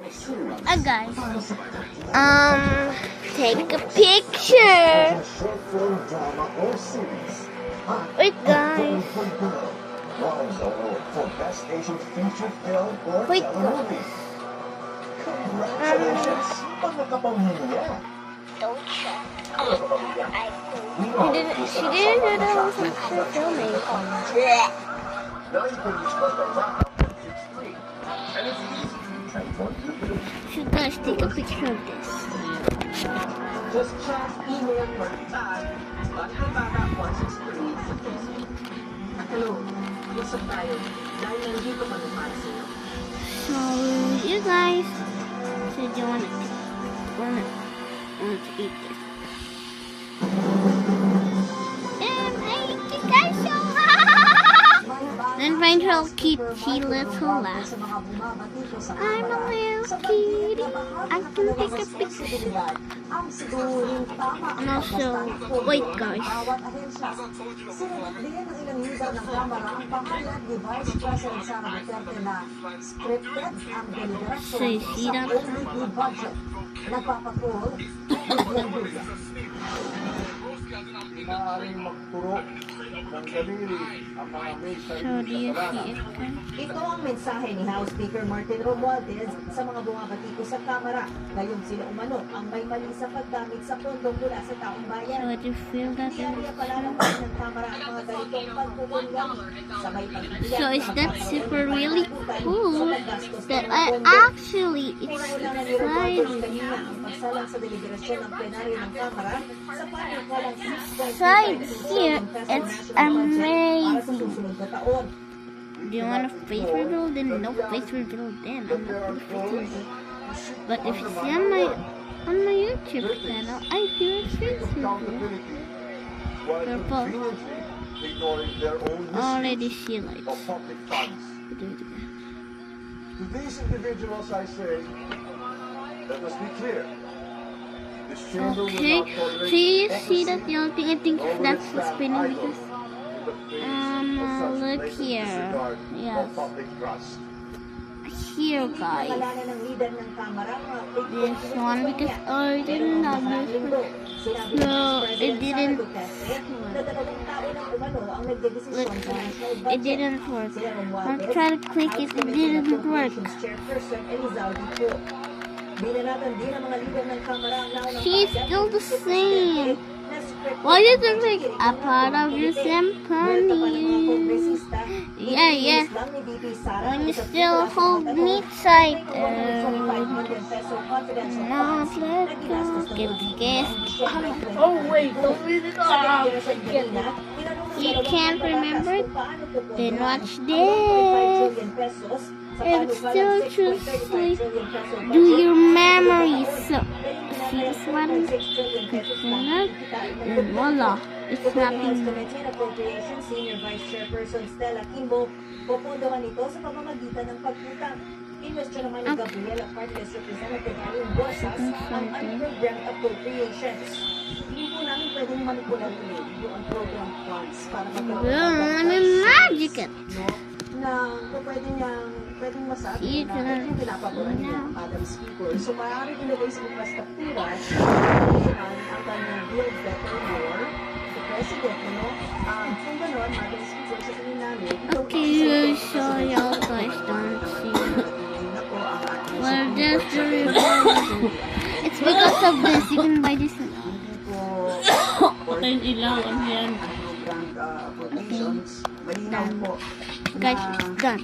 Guys, take a picture. Wait, guys. Wait, guys. Don't check. She didn't know that I was actually filming. Should guys take a picture of this? Just check email Martag, Bata163 sa Facebook. Hello, usap tayo. Dahil nandito pa naman sa'yo. So, you guys, so do you wanna eat this? And I eat you guys so then find her kitty little laugh. I'm a little kitty. I can take a picture. And also, wait guys. So you see that? So do you see it? Ito ang mensahe ni House Speaker Martin Romualdez sa mga bumabati ko sa Kamara. Ngayong sila umano ang may mali sa paggamit sa pondo mula sa taong bayan. So do you feel that? Iyariya palalampasin ng Kamara ang mga ganitong pagpupulong sa may pagpipilian. So is that super really cool that I actually excited. Ang pagsalang sa deliberasyon ng plenaryo ng Kamara sa pananggalang Inside here, it's amazing. Do you want a face reveal? Then no face reveal. Then I'm not gonna face reveal. But if you see on my YouTube channel, I do a face reveal. Purple. Already she likes. Do it again. To these individuals, I say, let us be clear. This chamber will Okay, not tolerate so you any see that sin yellow thing? I think or that's slap what's spinning idol because in the face of such look blatant here. disregard Yes. for public trust. Here guys. This one because I didn't have this one. So it didn't work. Look guys, it didn't work. I'm trying to click it, it didn't work. She's still the same. Why is it like a part of your symphony? Yeah. When you still hold me tight. Not let go. Guess. Oh wait, don't read it out. You can't remember it? Then watch this. And still truthfully do your memories. So, see this one? And voila, it's nothing. Senior Vice Chairperson Stella Kimbo, popondohan ito sa pamamagitan ng pagputang. Inwestiyon naman ni Gabriela Partes Representative Aline Bosas ang unprogrammed appropriations. Hindi po namin pwedeng manipulan yung program funds para Let me magic it. na pwedeng masabi na ito yung pinapaboran niya, Madam Speaker. So, maaaring ilagay sa infrastruktura ang kanyang build better more the President, kung gano'n, Madam Speaker, sa tingin namin, Okay, so y'all guys don't see it. Well, there's the reversion. It's because of this. You can buy this. Patay ilaw ang yan. malinaw po Guys, it's done.